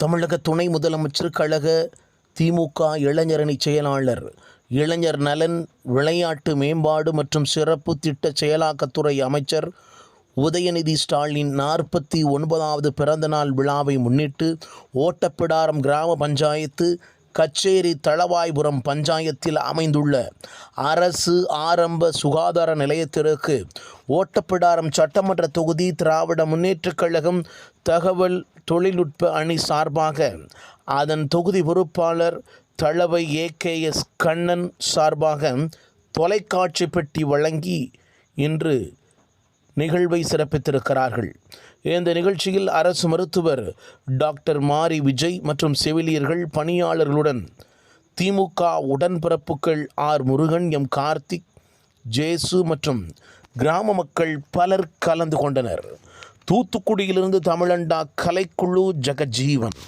தமிழக துணை முதலமைச்சர் கழக திமுக இளைஞரணி செயலாளர், இளைஞர் நலன், விளையாட்டு மேம்பாடு மற்றும் சிறப்பு திட்ட செயலாக்கத்துறை அமைச்சர் உதயநிதி ஸ்டாலின் 49வது பிறந்தநாள் விழாவை முன்னிட்டு ஓட்டப்பிடாரம் கிராம பஞ்சாயத்து கச்சேரி தளவாய்புரம் பஞ்சாயத்தில் அமைந்துள்ள அரசு ஆரம்ப சுகாதார நிலையத்திற்கு ஓட்டப்பிடாரம் சட்டமன்ற தொகுதி திராவிட முன்னேற்றக் கழகம் தகவல் தொழில்நுட்ப அணி சார்பாக அதன் தொகுதி பொறுப்பாளர் தளவை AKS கண்ணன் சார்பாக தொலைக்காட்சி பெட்டி வழங்கி இன்று நிகழ்வை சிறப்பித்திருக்கிறார்கள். இந்த நிகழ்ச்சியில் அரசு மருத்துவர் டாக்டர் மாரி விஜய் மற்றும் செவிலியர்கள், பணியாளர்களுடன் திமுக உடன்பிறப்புகள் ஆர் முருகன், எம் கார்த்திக், ஜேசு மற்றும் கிராம மக்கள் பலர் கலந்து கொண்டனர். தூத்துக்குடியிலிருந்து தமிழண்டா கலைக்குழு ஜெகஜீவன்.